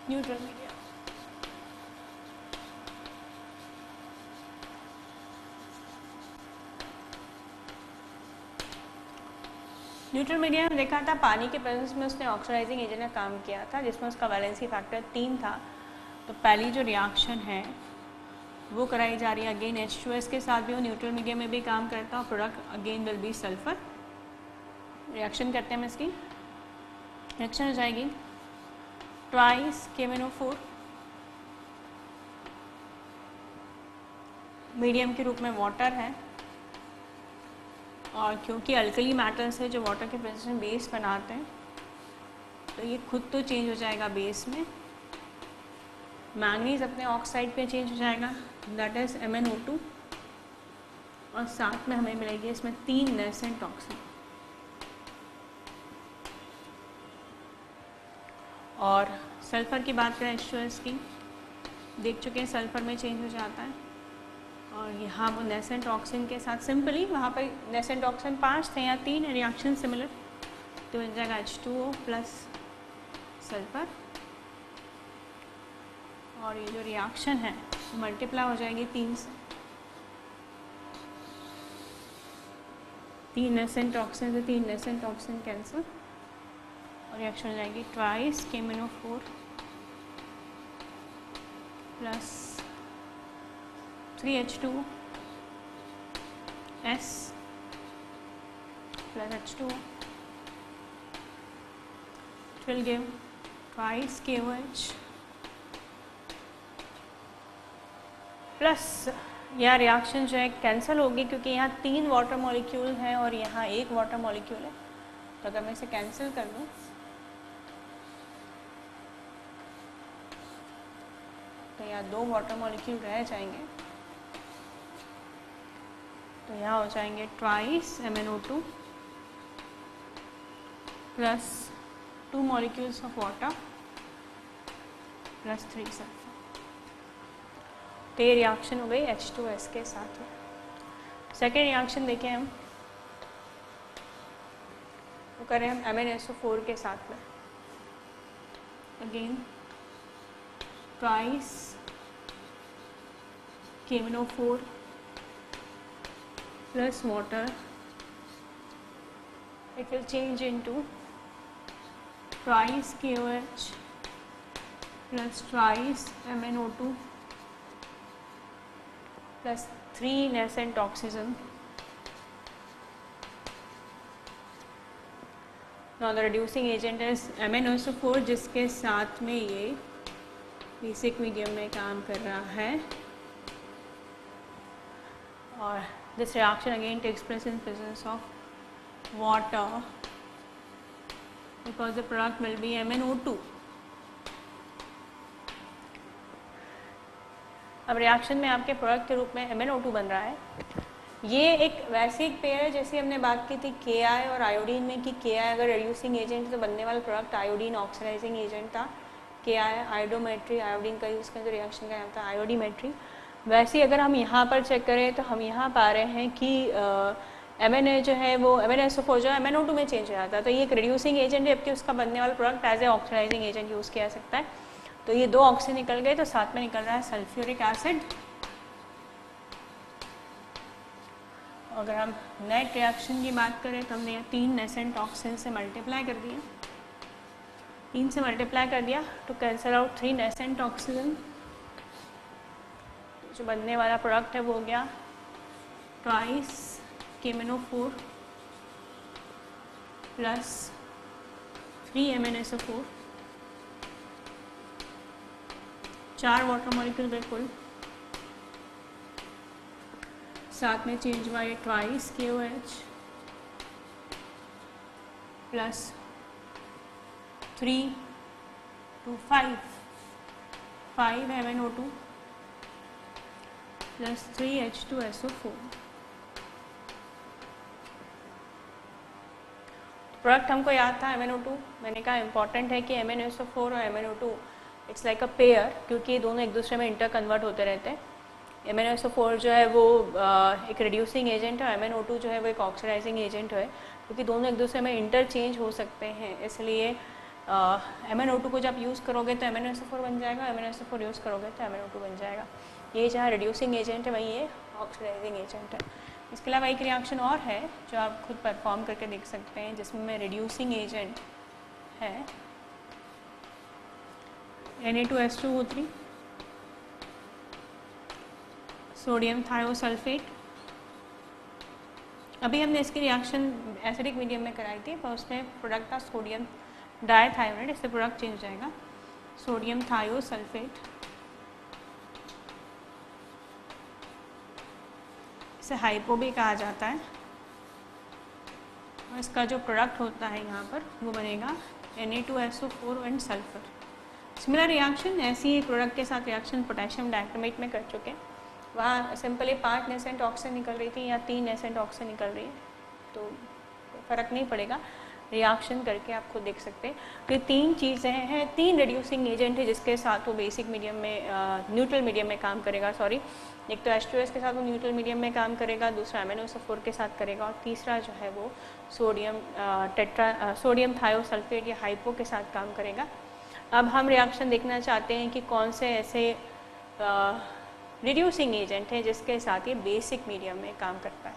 Neutral medium. Neutral medium देखा था, पानी के प्रेजेंस में उसने ऑक्सीडाइजिंग एजेंट का काम किया था जिसमें उसका वैलेंसी फैक्टर 3 था। तो पहली जो रिएक्शन है वो कराई जा रही है अगेन H2S के साथ भी, वो न्यूट्रल मीडियम में भी काम करता है। Product again will be sulphur. Reaction करते हैं हम इसकी। रिएक्शन हो जाएगी ट्वाइस KMnO4 मीडियम के रूप में वाटर है, और क्योंकि अल्कली मैटर्स है जो वाटर के प्रेजेंस में बेस बनाते हैं तो ये खुद तो चेंज हो जाएगा बेस में। मैंगनीज अपने ऑक्साइड पे चेंज हो जाएगा, दैट इज MnO2, और साथ में हमें मिलेगी इसमें 3 नेसेंट ऑक्सीजन। और सल्फर की बात करें H2S की, देख चुके हैं सल्फर में चेंज हो जाता है, और यहाँ वो नेसेंट ऑक्सीजन के साथ सिंपली वहाँ पर नेसेंट ऑक्सीजन 5 थे या 3 रिएक्शन सिमिलर, तो बन जाएगा H2O प्लस सल्फर, और ये जो रिएक्शन है वो मल्टीप्लाई हो जाएगी 3 से। 3 नेसेंट ऑक्सीजन से 3 नेसेंट ऑक्सीजन कैंसिल, और रिएक्शन हो जाएगी twice KMnO4 plus 3H2S plus H2O. It will give twice KOH plus यह रिएक्शन जो है कैंसिल होगी क्योंकि यहाँ 3 वाटर मॉलिक्यूल हैं और यहाँ 1 वाटर मॉलिक्यूल है। तो अगर मैं इसे कैंसिल कर दूँ तो यहाँ 2 वाटर मॉलिक्यूल रह जाएंगे, तो यहाँ हो जाएंगे twice MnO2 plus 2 molecules of water plus 3 sulphur. तो ये रिएक्शन हो गई H2S के साथ में। सेकेंड रिएक्शन देखें हम, वो करें हम MnSO4 के साथ में। Again twice KMnO4 plus water, it will change into twice KOH plus twice MnO2 plus 3 nascent oxygen. Now the reducing agent is MnSO4 जिसके साथ में ये बेसिक मीडियम में काम कर रहा है, और this reaction again takes place in presence of water because the product will be MnO2. अब रिएक्शन में आपके प्रोडक्ट के रूप में MnO2 बन रहा है। ये एक वैसे एक पेयर है जैसे हमने बात की थी Ki और आयोडीन में कि Ki अगर रिड्यूसिंग एजेंट तो बनने वाला प्रोडक्ट आयोडीन ऑक्सीडाइजिंग एजेंट था। Ki आयोडोमेट्री, आयोडीन का यूज़ करके रिएक्शन का नाम था आयोडीमेट्री। वैसे ही अगर हम यहाँ पर चेक करें तो हम यहाँ पा रहे हैं कि MnA जो है वो MnSO4 जो है MnO2 में चेंज हो जाता है। तो ये एक रिड्यूसिंग एजेंट है, जबकि उसका बनने वाला product as a oxidising agent use किया जा सकता है। तो ये 2 ऑक्सीजन निकल गए, तो साथ में निकल रहा है सल्फ्यूरिक एसिड। अगर हम नेट रिएक्शन की बात करें तो हमने 3 नेसेंट ऑक्सीजन से मल्टीप्लाई कर दिया, 3 से मल्टीप्लाई कर दिया तो कैंसिल आउट 3 नेसेंट ऑक्सीजन। जो बनने वाला प्रोडक्ट है वो हो गया twice KMnO4 plus 3 MnSO4, 4 water molecule बिल्कुल, साथ में चेंज हुआ ये twice KOH plus 3 to 5 MnO2 plus 3H2SO4। Product हमको याद था MnO2, मैंने कहा इम्पॉर्टेंट है कि MnSO4 और MnO2 it's like a pair, क्योंकि ये दोनों एक दूसरे में इंटर कन्वर्ट होते रहते हैं। MnSO4 जो है वो एक रिड्यूसिंग एजेंट है, MnO2 जो है वो एक ऑक्सीडाइजिंग एजेंट है, क्योंकि दोनों एक दूसरे में इंटरचेंज हो सकते हैं। इसलिए MnO2 को जब यूज़ करोगे तो MnSO4 बन जाएगा, MnSO4 यूज़ करोगे तो MnO2 बन जाएगा। ये जहाँ रिड्यूसिंग एजेंट है वही ये ऑक्सीडाइजिंग एजेंट है। इसके अलावा एक रिएक्शन और है जो आप खुद परफॉर्म करके देख सकते हैं, जिसमें रिड्यूसिंग एजेंट है Na2H2O3, सोडियम थायोसल्फेट। अभी हमने इसकी रिएक्शन एसिडिक मीडियम में कराई थी, पर उसमें प्रोडक्ट था सोडियम डायथायोनेट, इससे प्रोडक्ट चेंज हो जाएगा सोडियम थायोसल्फेट। इसे हाइपो भी कहा जाता है, और इसका जो प्रोडक्ट होता है यहाँ पर वो बनेगा Na2SO4 and sulphur. Similar reaction ऐसी ही प्रोडक्ट के साथ रिएक्शन पोटेशियम डाइक्रोमेट में कर चुके हैं। वहाँ सिंपली 5 नेसेंट ऑक्सीजन निकल रही थी या 3 नेसेंट ऑक्सीजन निकल रही है, तो फ़र्क नहीं पड़ेगा, रिएक्शन करके आप खुद देख सकते हैं। तो ये 3 चीज़ें हैं, 3 रिड्यूसिंग एजेंट है जिसके साथ वो बेसिक मीडियम में न्यूट्रल मीडियम में काम करेगा। सॉरी, एक तो H2S के साथ वो न्यूट्रल मीडियम में काम करेगा, दूसरा MnSO4 के साथ करेगा, और तीसरा जो है वो सोडियम थायोसल्फेट या हाइपो के साथ काम करेगा। अब हम रिएक्शन देखना चाहते हैं कि कौन से ऐसे रिड्यूसिंग एजेंट है जिसके साथ ये बेसिक मीडियम में काम करता है।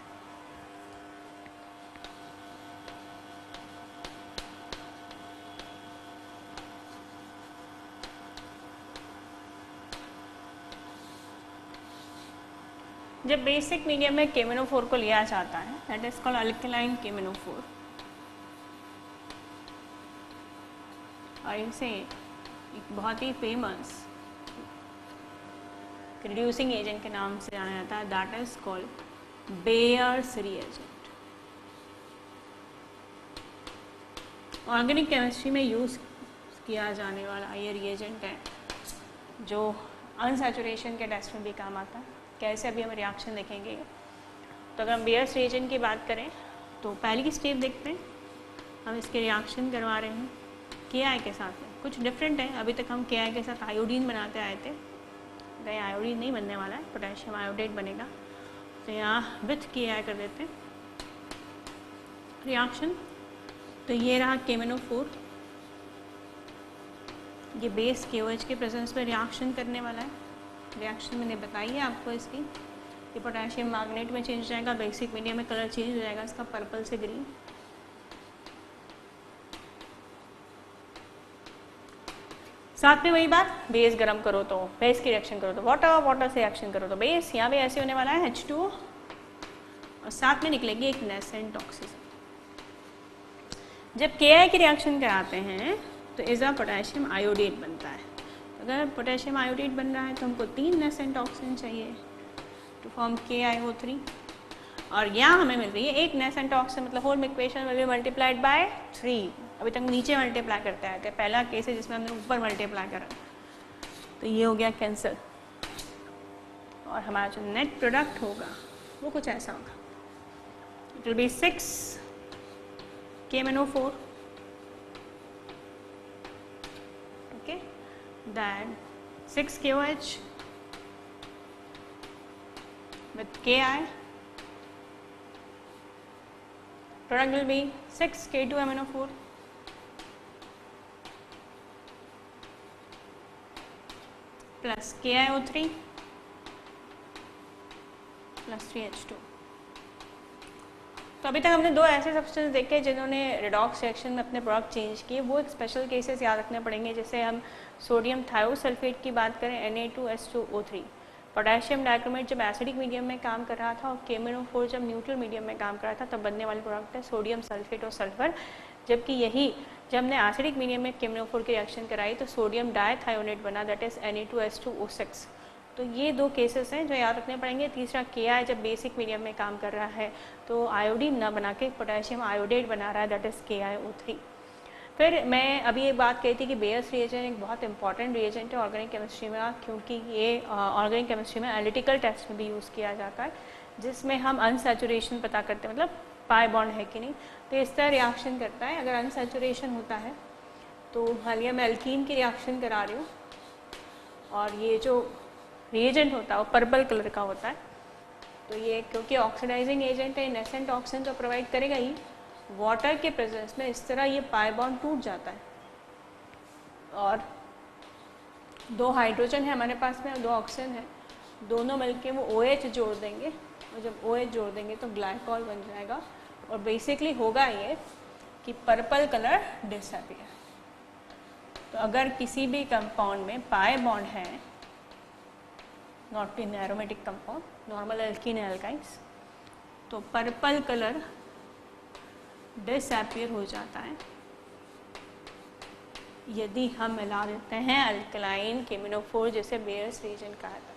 जब बेसिक मीडियम में KMnO4 को लिया जाता है, that is called alkaline KMnO4, और इसे एक बहुत ही फेमस रिड्यूसिंग एजेंट के नाम से जाना जाता है, that is called bears reagent. Organic chemistry में यूज़ किया जाने वाला ये रिएजेंट है जो अनसैचुरेशन के टेस्ट में भी काम आता है। कैसे, अभी हम रिएक्शन देखेंगे। तो अगर हम बेयर्स रिएजेंट की बात करें तो पहली स्टेप देखते हैं, हम इसके रिएक्शन करवा रहे हैं KI के साथ में। कुछ डिफरेंट है, अभी तक हम KI के साथ आयोडीन बनाते आए थे, तो आयोडीन नहीं बनने वाला है, पोटेशियम आयोडेट बनेगा। तो यहाँ विथ KI कर देते हैं रिएक्शन। तो ये रहा KMnO4, ये बेस KOH के प्रेजेंस में रिएक्शन करने वाला है। रिएक्शन मैंने बताई है आपको इसकी, ये पोटेशियम मैग्नेट में चेंज हो जाएगा, बेसिक मीडियम में कलर चेंज हो जाएगा इसका पर्पल से ग्रीन। साथ में वही बात, बेस गर्म करो तो बेस की रिएक्शन करो तो वाटर, वाटर से रिएक्शन करो तो बेस। यहाँ भी ऐसे होने वाला है H2O, और साथ में निकलेगी एक नेसेंट ऑक्सीजन। जब KI की रिएक्शन कराते हैं तो इज़ा पोटेशियम आयोडेट बनता है। अगर पोटेशियम आयोडेट बन रहा है तो हमको 3 नेसेंट ऑक्सीजन चाहिए टू फॉर्म KiO3, और यहाँ हमें मिल रही है 1 नेसेंट ऑक्सीजन, मतलब whole equation will be multiplied by 3। अभी तक नीचे मल्टीप्लाई करते आए थे, पहला केस है जिसमें हमने ऊपर मल्टीप्लाई करा, तो ये हो गया कैंसिल, और हमारा जो नेट प्रोडक्ट होगा वो कुछ ऐसा होगा, it will be 6 KMnO4, okay, then 6 KOH with KI, product will be 6 K2MnO4 plus KiO3 plus 3H2। तो अभी तक हमने 2 ऐसे सब्सटेंस देखे जिन्होंने रिडॉक्स रिएक्शन में अपने प्रोडक्ट चेंज किए। वो एक स्पेशल केसेस याद रखने पड़ेंगे, जैसे हम सोडियम थायोसल्फेट की बात करें Na2H2O3, पोटेशियम डाइक्रोमेट जब एसिडिक मीडियम में काम कर रहा था, और KMnO4 जब न्यूट्रल मीडियम में काम कर रहा था, तब बनने वाली प्रोडक्ट है सोडियम सल्फेट और सल्फर। जबकि यही जब हमने एसिडिक मीडियम में KMnO4 की रिएक्शन कराई तो सोडियम डायथायोनेट बना, दैट इज Na2H2O6। तो ये 2 केसेस हैं जो याद रखने पड़ेंगे। तीसरा KI जब बेसिक मीडियम में काम कर रहा है तो आयोडीन ना बना के पोटेशियम आयोडेट बना रहा है, दैट इज KiO3। फिर मैं अभी एक बात कही थी कि बेयर्स रिएजेंट एक बहुत इंपॉर्टेंट रिएजेंट है ऑर्गेनिक केमिस्ट्री में, क्योंकि ये ऑर्गेनिक केमिस्ट्री में एनालिटिकल टेस्ट में भी यूज़ किया जाता है, जिसमें हम अनसैचुरेशन पता करते हैं, मतलब पाई बॉन्ड है कि नहीं। तो इस तरह रिएक्शन करता है। अगर अनसैचुरेशन होता है तो हालिया मैं एल्कीन की रिएक्शन करा रही हूँ, और ये जो रिएजेंट होता है वो पर्पल कलर का होता है। तो ये क्योंकि ऑक्सीडाइजिंग एजेंट है, नेसेंट ऑक्सीजन तो प्रोवाइड करेगा ही, वाटर के प्रेजेंस में इस तरह ये पाई बॉन्ड टूट जाता है, और 2 हाइड्रोजन है हमारे पास में और 2 ऑक्सीजन है, दोनों मिलके वो OH जोड़ देंगे, और जब OH जोड़ देंगे तो ग्लाइकॉल बन जाएगा। और बेसिकली होगा ये कि पर्पल कलर डिसअपियर। तो अगर किसी भी कंपाउंड में पाई बॉन्ड है, not in aromatic compound, normal alkene alkynes, तो पर्पल कलर डिसअपियर हो जाता है यदि हम मिला देते हैं अल्कलाइन केमिनोफोर, जैसे बेयर्स रिएजेंट कहा था।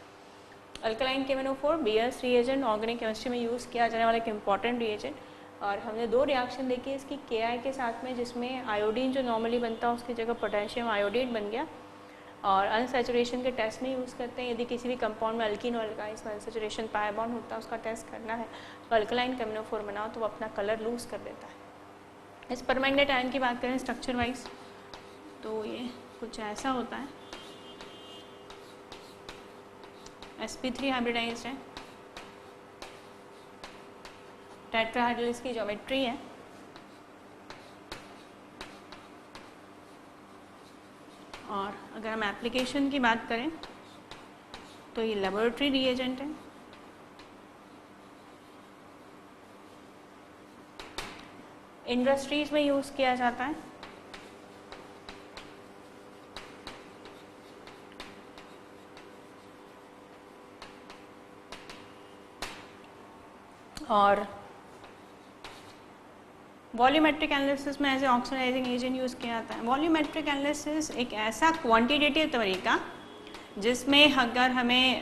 अल्कलाइन केमिनोफोर बेयर्स रिएजेंट ऑर्गेनिक केमिस्ट्री में यूज़ किया जाने वाला एक इम्पॉर्टेंट रिएजेंट। और हमने 2 रिएक्शन देखी है इसकी Ki के साथ में, जिसमें आयोडीन जो नॉर्मली बनता है उसकी जगह पोटेशियम आयोडेट बन गया। और अनसैचुरेशन के टेस्ट में यूज़ करते हैं, यदि किसी भी कंपाउंड में अल्कीन और अल्काइंस में अनसैचुरेशन पाई बॉन्ड होता है उसका टेस्ट करना है, तो अल्कलाइन केमिनोफोर बनाओ तो वो अपना कलर लूज़ कर देता है। इस परमैंगनेट आयन की बात करें स्ट्रक्चर वाइज तो ये कुछ ऐसा होता है, sp3 हाइब्रिडाइज्ड है, टेट्राहेड्रल इसकी ज्योमेट्री है, और अगर हम एप्लीकेशन की बात करें तो ये लेबोरेटरी रिएजेंट है। इंडस्ट्रीज में यूज़ किया जाता है, और वॉल्यूमेट्रिक एनालिसिस में ऐसे ऑक्सीडाइजिंग एजेंट यूज़ किया जाता है। वॉल्यूमेट्रिक एनालिसिस एक ऐसा क्वांटिटेटिव तरीका जिसमें अगर हमें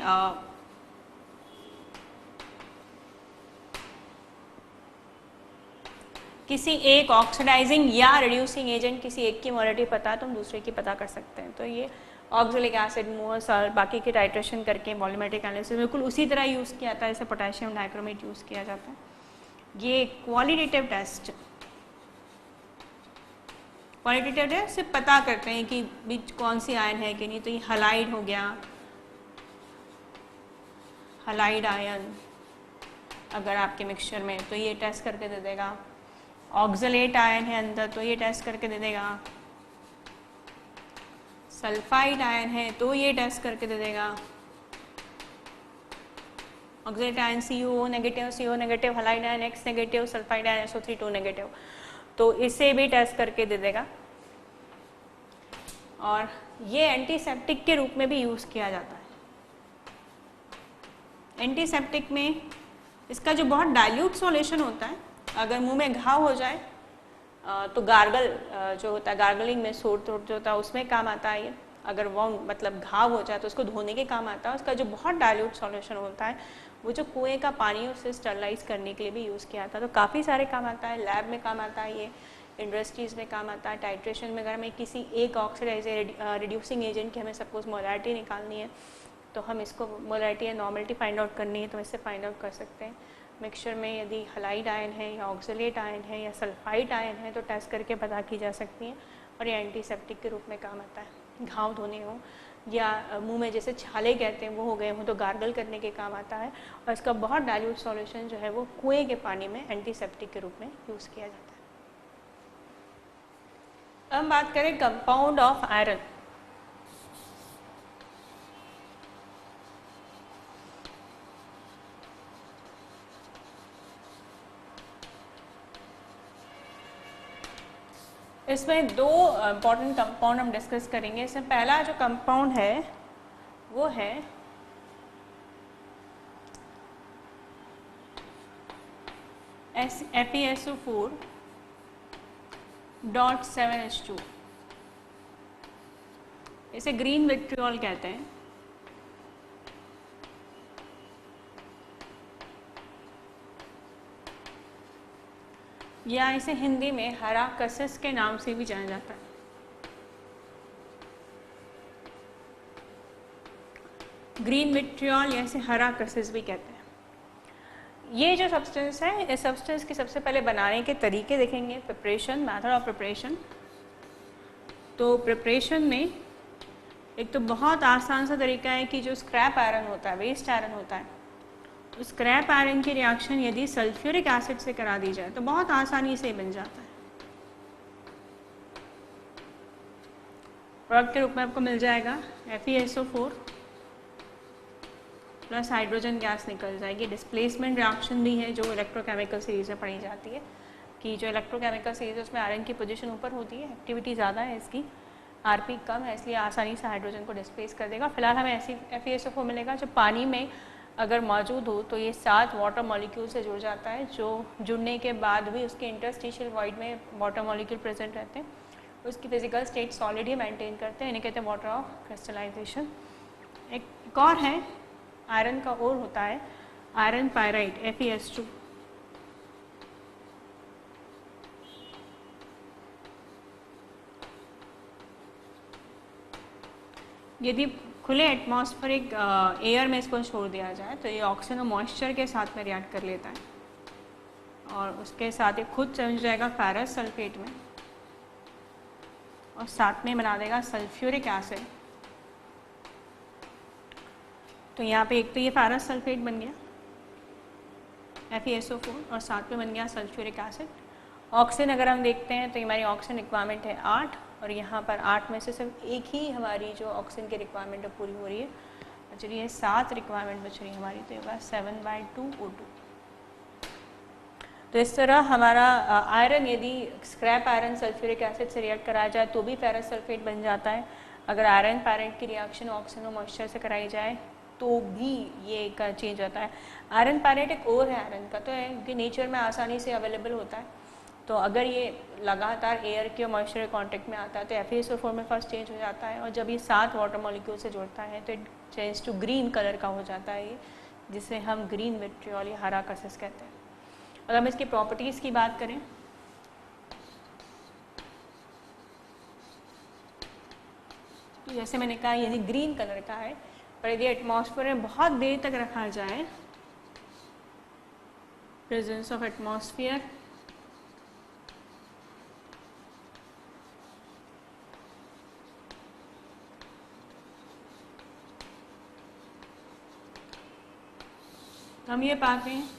किसी एक ऑक्सीडाइजिंग या रिड्यूसिंग एजेंट किसी एक की मोलरिटी पता है तो हम दूसरे की पता कर सकते हैं। तो ये ऑक्जेलिक एसिड, मूवर्स और बाकी के टाइट्रेशन करके वॉल्यूमेट्रिक एनालिसिस बिल्कुल उसी तरह यूज़ किया जाता है जैसे पोटेशियम डाइक्रोमेट यूज़ किया जाता है। ये क्वालिटेटिव टेस्ट, क्वालिटेटिव टेस्ट से पता करते हैं कि बीच कौन सी आयन है कि नहीं। तो ये हलाइड हो गया, हलाइड आयन अगर आपके मिक्सचर में तो ये टेस्ट करके दे देगा। ऑक्सलेट आयन है अंदर तो ये टेस्ट करके दे देगा। सल्फाइड आयन है तो ये टेस्ट करके दे देगा। Oxalate ion CO negative, halide ion X negative, sulphide ion SO3 negative, तो इसे भी टेस्ट करके दे देगा। और ये एंटीसेप्टिक के रूप में भी यूज़ किया जाता है। एंटीसेप्टिक में इसका जो बहुत डाइल्यूट सॉल्यूशन होता है, अगर मुंह में घाव हो जाए तो गार्गल जो होता है, गार्गलिंग में सोर थ्रोट जो होता है उसमें काम आता है ये। अगर वो मतलब घाव हो जाए तो उसको धोने के काम आता है। उसका जो बहुत डाइल्यूट सॉल्यूशन होता है वो जो कुएं का पानी उसे स्टरलाइज करने के लिए भी यूज़ किया जाता है। तो काफ़ी सारे काम आता है, लैब में काम आता है, ये इंडस्ट्रीज़ में काम आता है, टाइट्रेशन में। अगर हमें किसी एक ऑक्सीडाइजिंग रिड्यूसिंग एजेंट की हमें सपोज मोलैरिटी निकालनी है तो हम इसको मोलैरिटी या नॉर्मलिटी फाइंड आउट करनी है तो इससे फाइंड आउट कर सकते हैं। मिक्सचर में यदि हलाइड आयन है या ऑक्सलेट आयन है या सल्फाइड आयन है तो टेस्ट करके पता की जा सकती है। और ये एंटीसेप्टिक के रूप में काम आता है। घाव धोने हो या मुंह में जैसे छाले कहते हैं वो हो गए हों तो गार्गल करने के काम आता है। और इसका बहुत डाइल्यूट सॉल्यूशन जो है वो कुएं के पानी में एंटीसेप्टिक के रूप में यूज़ किया जाता है। अब हम बात करें कंपाउंड ऑफ आयरन। इसमें 2 इम्पॉर्टेंट कंपाउंड हम डिस्कस करेंगे। इसमें पहला जो कंपाउंड है वो है FeSO4.7H2। इसे ग्रीन विट्रियोल कहते हैं। या इसे हिंदी में हरा कसिस के नाम से भी जाना जाता है। ग्रीन विट्रियोल या इसे हरा कसिस भी कहते हैं। ये जो सब्सटेंस है, इस सब्सटेंस के सबसे पहले बनाने के तरीके देखेंगे। Preparation, method of preparation. तो प्रिपरेशन में एक तो बहुत आसान सा तरीका है कि जो स्क्रैप आयरन होता है, वेस्ट आयरन होता है, स्क्रैप आयरन की रिएक्शन यदि सल्फ्यूरिक एसिड से करा दी जाए तो बहुत आसानी से बन जाता है। प्रोडक्ट के रूप में आपको मिल जाएगा FeSO4 प्लस हाइड्रोजन गैस निकल जाएगी। डिस्प्लेसमेंट रिएक्शन भी है जो इलेक्ट्रोकेमिकल सीरीज में पढ़ी जाती है कि जो इलेक्ट्रोकेमिकल सीरीज है उसमें आयरन की पोजीशन ऊपर होती है, एक्टिविटी ज़्यादा है इसकी, आरपी कम है, इसलिए आसानी से हाइड्रोजन को डिस्प्लेस कर देगा। फिलहाल हमें ऐसी FeSO4 मिलेगा जो पानी में अगर मौजूद हो तो ये 7 वाटर मॉलिक्यूल से जुड़ जाता है, जो जुड़ने के बाद भी उसके इंटरस्टिशियल वॉइड में वाटर मॉलिक्यूल प्रेजेंट रहते हैं, उसकी फिजिकल स्टेट सॉलिड ही मेंटेन करते हैं, इन्हें कहते हैं वाटर ऑफ क्रिस्टलाइजेशन। एक और है आयरन का और होता है आयरन पायराइट FeS2। यदि खुले एटमॉस्फेरिक एयर में इसको छोड़ दिया जाए तो ये ऑक्सीजन और मॉइस्चर के साथ में रिएक्ट कर लेता है और उसके साथ ही खुद चल जाएगा फेरस सल्फेट में और साथ में बना देगा सल्फ्यूरिक एसिड। तो यहाँ पे एक तो ये फेरस सल्फेट बन गया FeSO4 और साथ में बन गया सल्फ्यूरिक एसिड। ऑक्सीजन अगर हम देखते हैं तो हमारी ऑक्सीजन रिक्वायरमेंट है 8 और यहाँ पर 8 में से सिर्फ एक ही हमारी जो ऑक्सीजन की रिक्वायरमेंट है पूरी हो रही है, चलिए 7 रिक्वायरमेंट बच रही है हमारी, तो ये होगा 7/2 O2। तो इस तरह हमारा आयरन यदि स्क्रैप आयरन सल्फ्यूरिक एसिड से रिएक्ट कराया जाए तो भी फेरस सल्फेट बन जाता है। अगर आयरन पैरेंट की रिएक्शन ऑक्सीजन और मॉइस्चर से कराई जाए तो भी ये का चेंज होता है। आयरन पैरेंट एक और है आयरन का, तो है कि नेचर में आसानी से अवेलेबल होता है, तो अगर ये लगातार एयर के और मॉइस्चर के कॉन्टेक्ट में आता है तो FeSO4 में फर्स्ट चेंज हो जाता है और जब ये 7 वाटर मॉलिक्यूल से जुड़ता है तो it change to green colour का हो जाता है ये, जिसे हम ग्रीन विट्रियोल या हरा कसिस कहते हैं। अगर हम इसकी प्रॉपर्टीज़ की बात करें तो जैसे मैंने कहा यदि ग्रीन कलर का है पर यदि एटमॉस्फेयर में बहुत देर तक रखा जाए, प्रेजेंस ऑफ एटमॉस्फेयर, हम ये पाते हैं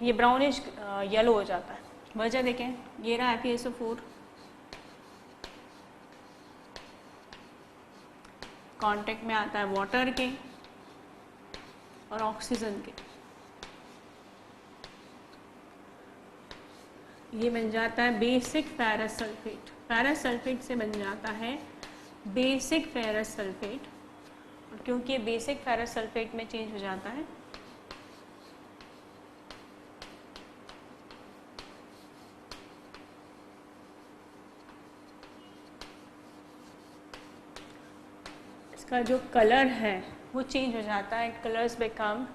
ये ब्राउनिश येलो हो जाता है। वजह देखें, ये रहा FeSO4 कांटेक्ट में आता है वाटर के और ऑक्सीजन के, ये बन जाता है basic ferrous sulphate. Ferrous sulphate से बन जाता है बेसिक फेरस सल्फेट, और क्योंकि ये बेसिक फेरस सल्फेट में चेंज हो जाता है इसका जो कलर है वो चेंज हो जाता है, कलर्स बिकम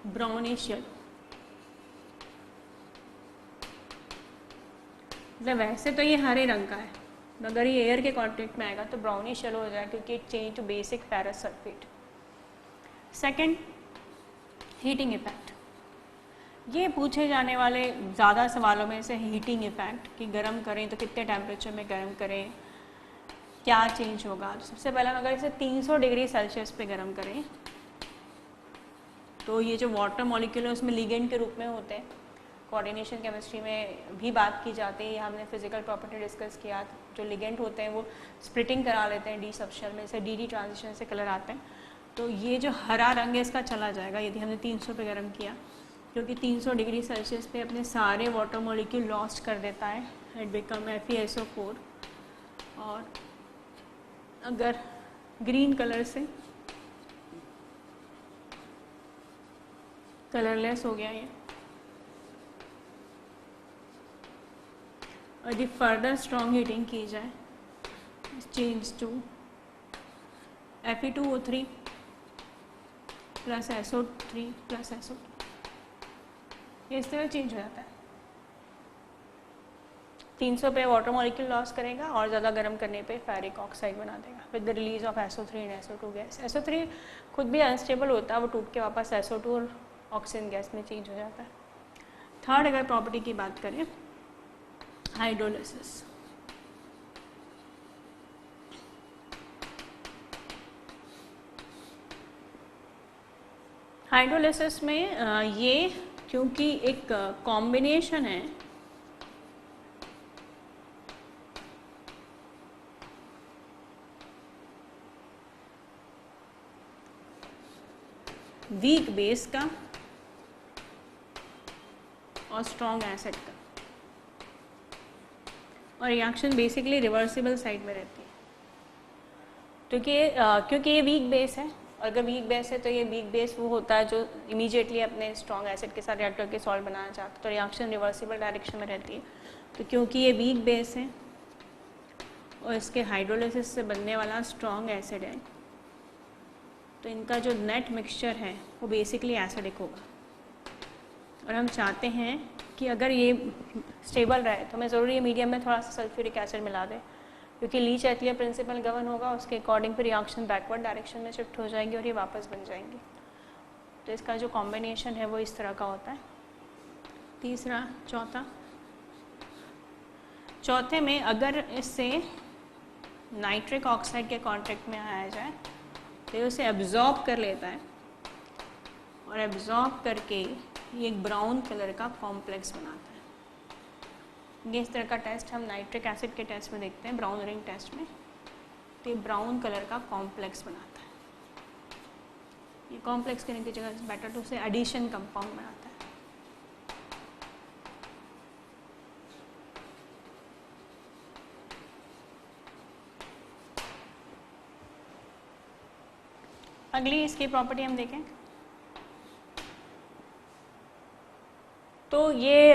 ब्राउनिश येलो। मतलब वैसे तो ये हरे रंग का है, अगर ये एयर के कांटेक्ट में आएगा तो ब्राउनिश येलो हो जाएगा क्योंकि it change to basic ferrous sulphate. Second, heating effect. ये पूछे जाने वाले ज़्यादा सवालों में से हीटिंग इफेक्ट कि गर्म करें तो कितने टेम्परेचर में गर्म करें, क्या चेंज होगा। तो सबसे पहले अगर इसे 300 डिग्री सेल्सियस पे गर्म करें तो ये जो वाटर मॉलिक्यूल है उसमें लिगेंड के रूप में होते हैं। कोऑर्डिनेशन केमिस्ट्री में भी बात की जाती है, हमने फिजिकल प्रॉपर्टी डिस्कस किया, जो लिगेंड होते हैं वो स्प्लिटिंग करा लेते हैं डी सबशेल में, से डी ट्रांजिशन से कलर आते हैं। तो ये जो हरा रंग है इसका चला जाएगा यदि हमने 300 पे गर्म किया, क्योंकि 300 डिग्री सेल्सियस पे अपने सारे वाटर मॉलिक्यूल लॉस्ट कर देता है, इट बिकम FeSO4। और अगर ग्रीन कलर से कलरलेस हो गया ये, और यदि फर्दर स्ट्रॉन्ग हीटिंग की जाए, change to Fe2O3 plus SO3 plus SO2, ये इस तरह चेंज हो जाता है। 300 पे वाटर मॉलिक्यूल लॉस करेगा और ज़्यादा गर्म करने पे फेरिक ऑक्साइड बना देगा with the release of SO3 and SO2 gas. SO3 खुद भी अनस्टेबल होता है, वो टूट के वापस SO2 और ऑक्सीजन गैस में चेंज हो जाता है। थर्ड, अगर प्रॉपर्टी की बात करें, हाइड्रोलिसिस। हाइड्रोलिसिस में ये क्योंकि एक कॉम्बिनेशन है वीक बेस का और स्ट्रॉन्ग एसिड का, और रिएक्शन बेसिकली रिवर्सिबल साइड में रहती है क्योंकि ये वीक बेस है। और अगर वीक बेस है तो ये वीक बेस वो होता है जो इमीडिएटली अपने स्ट्रॉन्ग एसिड के साथ रिएक्ट करके सॉल्ट बनाना चाहता है, तो रिएक्शन रिवर्सिबल डायरेक्शन में रहती है। तो क्योंकि ये वीक बेस है और इसके हाइड्रोलिसिस से बनने वाला स्ट्रॉन्ग एसिड है, तो इनका जो नेट मिक्सचर है वो बेसिकली एसिडिक होगा। और हम चाहते हैं कि अगर ये स्टेबल रहे तो हमें ज़रूरी है मीडियम में थोड़ा सा सल्फ्यूरिक एसिड मिला दें, क्योंकि लीच-एटलियर प्रिंसिपल गवर्न होगा, उसके अकॉर्डिंग फिर रिएक्शन बैकवर्ड डायरेक्शन में शिफ्ट हो जाएंगी और ये वापस बन जाएंगी। तो इसका जो कॉम्बिनेशन है वो इस तरह का होता है। तीसरा, चौथे में अगर इससे नाइट्रिक ऑक्साइड के कॉन्टैक्ट में आया जाए तो उसे एब्जॉर्ब कर लेता है और एब्जॉर्ब करके ये एक ब्राउन कलर का कॉम्प्लेक्स बनाता है। ये इस तरह का टेस्ट हम नाइट्रिक एसिड के टेस्ट में देखते हैं, ब्राउन रिंग टेस्ट में। तो ये ब्राउन कलर का कॉम्प्लेक्स बनाता है। ये कॉम्प्लेक्स करने की जगह बेटर टू से एडिशन कंपाउंड बनाता है। अगली इसकी प्रॉपर्टी हम देखें तो ये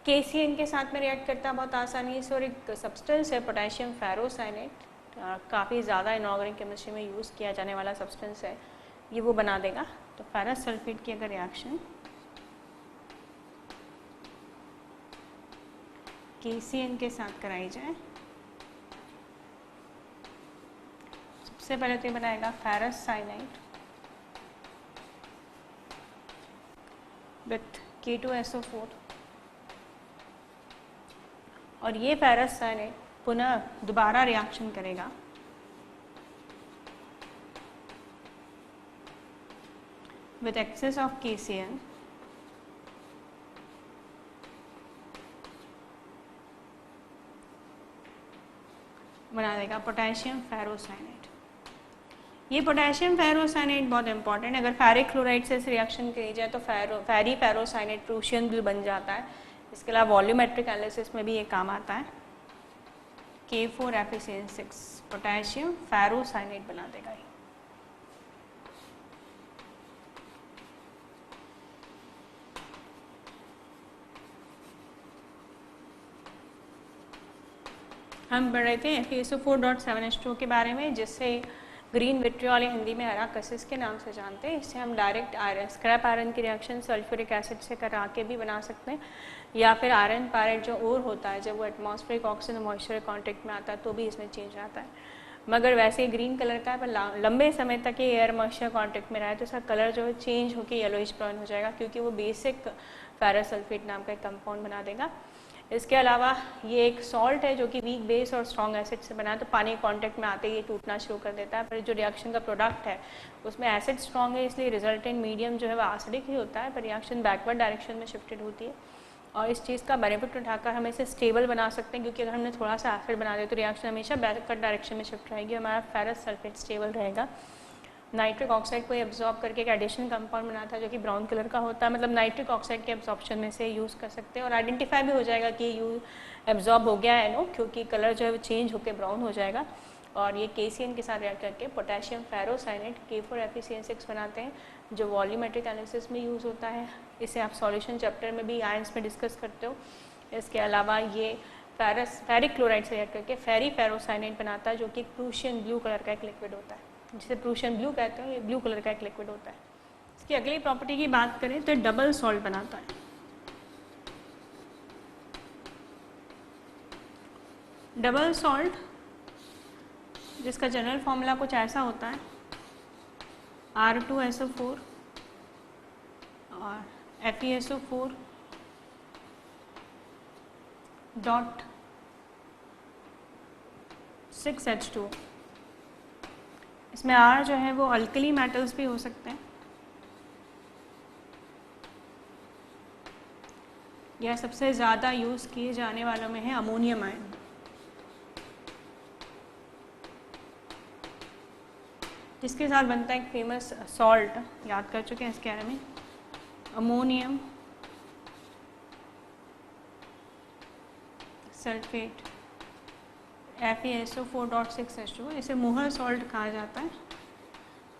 KCN के साथ में रिएक्ट करता है बहुत आसानी से, और एक सब्सटेंस है पोटेशियम फेरोसाइनेट, काफ़ी ज़्यादा इनऑर्गेनिक केमिस्ट्री में यूज़ किया जाने वाला सब्सटेंस है, ये वो बना देगा। तो फेरस सल्फेट की अगर रिएक्शन KCN के साथ कराई जाए, सबसे पहले तो ये बनाएगा फेरस साइनाइड विथ K2SO4, और ये फेरस साइनाइड पुनः दोबारा रिएक्शन करेगा विथ एक्सेस ऑफ KCN बना देगा पोटेशियम फेरोसाइनेट। ये पोटेशियम फेरोसाइनेट बहुत इंपॉर्टेंट है। अगर फेरिक क्लोराइड से इस रिएक्शन की जाए तो फेरी फेरोसाइनेट प्रूशियन ब्लू बन जाता है। इसके अलावा वॉल्यूमेट्रिक एनालिसिस में भी ये काम आता है। K4FeCN6 पोटेशियम फेरोसाइनेट बना देगा ये। हम पढ़ रहे थे FeSO4.7H2O के बारे में, जिससे ग्रीन विट्रियोल या हिंदी में हरा कसिस के नाम से जानते हैं। इससे हम डायरेक्ट आयरन स्क्रैप आयरन की रिएक्शन सल्फ्यूरिक एसिड से करा के भी बना सकते हैं, या फिर आयरन पायरेट जो और होता है जब वो एटमॉस्फेरिक ऑक्सीजन और मॉइस्चर कॉन्टेक्ट में आता है तो भी इसमें चेंज आता है। मगर वैसे ग्रीन कलर का है, पर लंबे समय तक ये एयर मॉइस्चर कॉन्टेक्ट में रहा है तो इसका कलर जो है चेंज होकर येलोइश ब्राउन हो जाएगा, क्योंकि वो बेसिक फेरस सल्फेट नाम का एक कंपाउंड बना देगा। इसके अलावा ये एक सॉल्ट है जो कि वीक बेस और स्ट्रॉन्ग एसिड से बना है, तो पानी कांटेक्ट में आते ही ये टूटना शुरू कर देता है। पर जो रिएक्शन का प्रोडक्ट है उसमें एसिड स्ट्रॉन्ग है, इसलिए रिजल्टेंट मीडियम जो है वो एसिडिक ही होता है, पर रिएक्शन बैकवर्ड डायरेक्शन में शिफ्टेड होती है। और इस चीज़ का बेनिफिट उठाकर हम इसे स्टेबल बना सकते हैं, क्योंकि अगर हमने थोड़ा सा एसिड बना दिया तो रिएक्शन हमेशा बैकवर्ड डायरेक्शन में शिफ्ट रहेगी, हमारा फेरस सल्फेट स्टेबल रहेगा। नाइट्रिक ऑक्साइड को एब्जॉर्ब करके एक एडिशन कंपाउंड बनाता है जो कि ब्राउन कलर का होता है, मतलब नाइट्रिक ऑक्साइड के एब्जॉर्प्शन में से यूज़ कर सकते हैं, और आइडेंटिफाई भी हो जाएगा कि यू एब्जॉर्ब हो गया है नो, क्योंकि कलर जो है वो चेंज होकर ब्राउन हो जाएगा। और ये KCN के साथ रिएक्ट करके पोटेशियम फेरोसाइनेट K4FeCN6 बनाते हैं, जो वॉल्यूमेट्रिक एनालिसिस में यूज़ होता है। इसे आप सॉल्यूशन चैप्टर में भी आयंस में डिस्कस करते हो। इसके अलावा ये फेरिक क्लोराइड से रिएक्ट करके फेरी फेरोसाइनेट बनाता है, जो कि प्रूशियन ब्लू कलर का एक लिक्विड होता है, जिसे प्रूशियन ब्लू कहते हैं। ये ब्लू कलर का एक लिक्विड होता है। इसकी अगली प्रॉपर्टी की बात करें तो डबल सॉल्ट बनाता है। डबल सॉल्ट जिसका जनरल फॉर्मूला कुछ ऐसा होता है, R2SO4 और FeSO4 डॉट 6H2O। इसमें R जो है वो अल्कली मेटल्स भी हो सकते हैं, यह सबसे ज़्यादा यूज़ किए जाने वालों में है अमोनियम आयन। जिसके साथ बनता है एक फेमस सॉल्ट, याद कर चुके हैं इसके बारे में, अमोनियम सल्फेट FeSO4.6H2। इसे मोहर सॉल्ट कहा जाता है।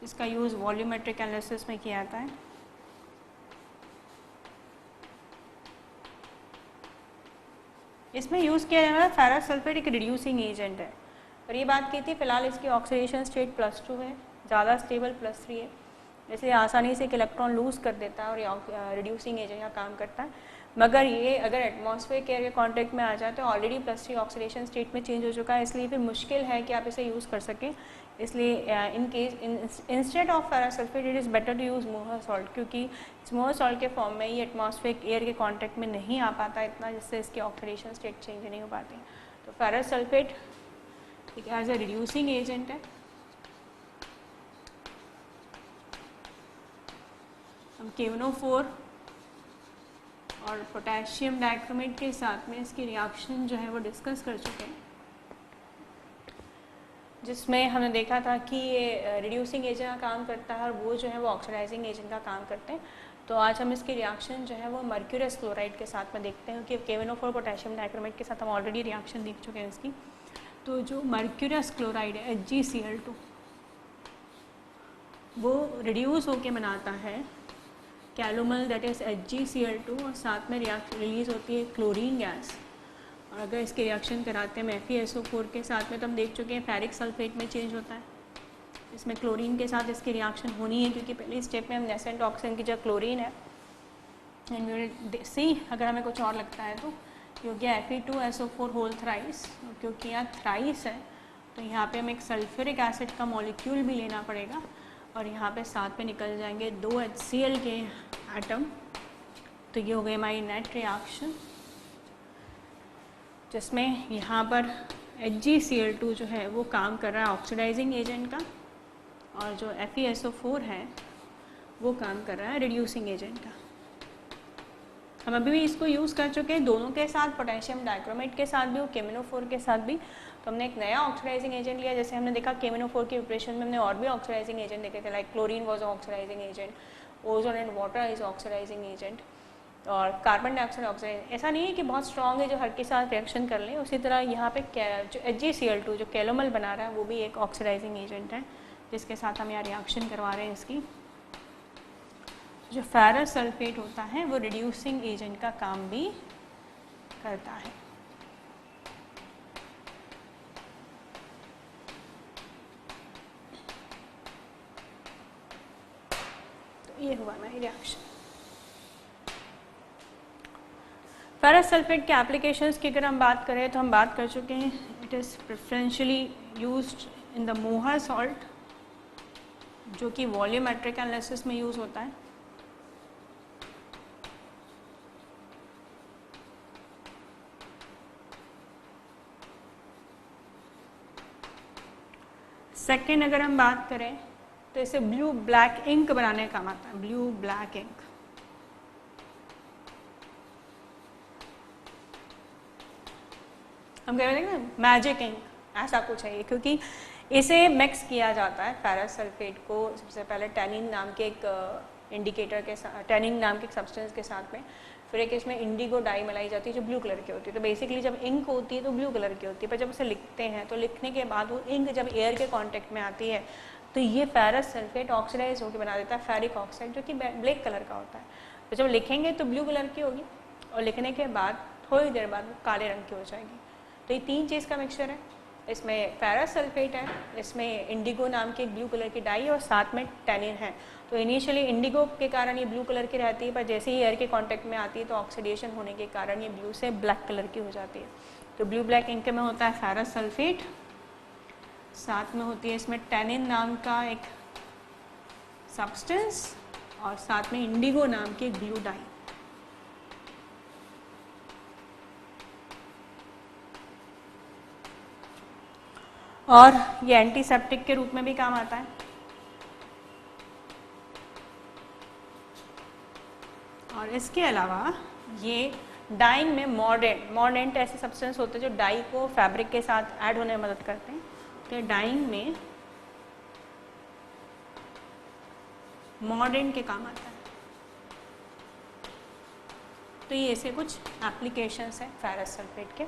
इसका यूज़ वॉल्यूमेट्रिक एनालिसिस में किया जाता है। इसमें यूज़ किया जाने वाला फेरस सल्फेट एक रिड्यूसिंग एजेंट है, और ये बात की थी फिलहाल इसकी ऑक्सीडेशन स्टेट +2 है, ज़्यादा स्टेबल +3 है, इसलिए आसानी से एक इलेक्ट्रॉन लूज़ कर देता है और ये रिड्यूसिंग एजेंट का काम करता है। मगर ये अगर एटमॉस्फेरिक एयर के कांटेक्ट में आ जाए तो ऑलरेडी +3 ऑक्सीडेशन स्टेट में चेंज हो चुका है, इसलिए फिर मुश्किल है कि आप इसे यूज़ कर सकें। इसलिए in case instead of ferrous sulphate it is better to use Mohr salt, क्योंकि इस मोहर सॉल्ट के फॉर्म में ये एटमॉस्फेरिक एयर के कांटेक्ट में नहीं आ पाता इतना, जिससे इसकी ऑक्सीडेशन स्टेट चेंज नहीं हो पाती। तो फेरस सल्फेट एक एज ए रिड्यूसिंग एजेंट है। हम KNO4 और पोटेशियम डाइक्रोमेट के साथ में इसकी रिएक्शन जो है वो डिस्कस कर चुके हैं, जिसमें हमने देखा था कि ये रिड्यूसिंग एजेंट का काम करता है और वो जो है वो ऑक्सीडाइजिंग एजेंट का काम करते हैं। तो आज हम इसकी रिएक्शन जो है वो मर्क्यूरियस क्लोराइड के साथ में देखते हैं, क्योंकि KNO4 पोटेशियम डाइक्रोमेट के साथ हम ऑलरेडी रिएक्शन देख चुके हैं इसकी। तो जो मर्क्यूरियस क्लोराइड है HgCl2, वो रिड्यूस होके बनाता है कैलोमल दैट इज़ HgCl2, और साथ में रिलीज़ होती है क्लोरीन गैस। और अगर इसके रिएक्शन कराते हैं FeSO4 के साथ में, तो हम देख चुके हैं फेरिक सल्फेट में चेंज होता है। इसमें क्लोरीन के साथ इसकी रिएक्शन होनी है, क्योंकि पहली स्टेप में हम नेसेंट ऑक्सीजन की जगह क्लोरीन है। एंड वी सी अगर हमें कुछ और लगता है तो, क्योंकि Fe2SO4 होल थ्राइस, क्योंकि यहाँ थ्राइस है तो यहाँ पे हमें एक सल्फ्यूरिक एसिड का मॉलिक्यूल भी लेना पड़ेगा, और यहाँ पे साथ में निकल जाएंगे 2 HCl के एटम। तो ये हो गई हमारी नेट रिएक्शन, जिसमें यहाँ पर HgCl2 जो है वो काम कर रहा है ऑक्सीडाइजिंग एजेंट का, और जो FeSO4 है वो काम कर रहा है रिड्यूसिंग एजेंट का। हम अभी भी इसको यूज़ कर चुके हैं दोनों के साथ, पोटेशियम डाइक्रोमेट के साथ भी और KNO4 के साथ भी। तो हमने एक नया ऑक्सीडाइजिंग एजेंट लिया, जैसे हमने देखा KNO4 के प्रिपरेशन में हमने और भी ऑक्सीडाइजिंग एजेंट देखे थे, like chlorine was oxidising agent, ozone and water is oxidising agent, और कार्बन डाइऑक्साइड ऑक्सीडाइजिंग। ऐसा नहीं है कि बहुत स्ट्रॉन्ग है जो हर के साथ रिएक्शन कर लें। उसी तरह यहाँ पे जो HgCl2 जो कैलोमल बना रहा है वो भी एक ऑक्सीडाइजिंग एजेंट है, जिसके साथ हम यहाँ रिएक्शन करवा रहे हैं इसकी। जो फेरस सल्फेट होता है वो रिड्यूसिंग एजेंट का काम भी करता है। तो ये हुआ हमारी रिएक्शन। फेरस सल्फेट के एप्लीकेशंस की अगर हम बात करें तो हम बात कर चुके हैं, it is preferentially used in the मोहर सॉल्ट, जो कि वॉल्यूमेट्रिक एनालिसिस में यूज़ होता है। सेकेंड अगर हम बात करें तो इसे ब्लू ब्लैक इंक बनाने का काम आता है, ब्लू ब्लैक इंक। हम कह रहे हैं ना मैजिक इंक, ऐसा कुछ है ये, क्योंकि इसे मिक्स किया जाता है फेरस सल्फेट को सबसे पहले टैनिन नाम के एक इंडिकेटर के साथ, टैनिन नाम के एक सब्सटेंस के साथ में, फिर एक इसमें इंडिगो डाई मिलाई जाती है जो ब्लू कलर की होती है। तो बेसिकली जब इंक होती है तो ब्लू कलर की होती है, पर जब उसे लिखते हैं तो लिखने के बाद वो इंक जब एयर के कांटेक्ट में आती है तो ये फेरस सल्फेट ऑक्सीडाइज होकर बना देता है फेरिक ऑक्साइड, जो कि ब्लैक कलर का होता है। तो जब लिखेंगे तो ब्लू कलर की होगी, और लिखने के बाद थोड़ी देर बाद वो काले रंग की हो जाएगी। तो ये तीन चीज़ का मिक्सचर है, इसमें फेरस सल्फेट है, इसमें इंडिगो नाम की एक ब्लू कलर की डाई और साथ में टैनिन है। तो इनिशियली इंडिगो के कारण ये ब्लू कलर की रहती है, पर जैसे ही एयर के कांटेक्ट में आती है तो ऑक्सीडेशन होने के कारण ये ब्लू से ब्लैक कलर की हो जाती है। तो ब्लू ब्लैक इंक में होता है फेरस सल्फेट, साथ में होती है इसमें टैनिन नाम का एक सब्सटेंस, और साथ में इंडिगो नाम की एक ब्लू डाई। और ये एंटीसेप्टिक के रूप में भी काम आता है। और इसके अलावा ये डाइंग में मॉर्डेंट ऐसे सब्सटेंस होते हैं जो डाई को फैब्रिक के साथ ऐड होने में मदद करते हैं। तो डाइंग में मॉर्डेंट के काम आता है। तो ये ऐसे कुछ एप्लीकेशंस हैं फेरस सल्फेट के।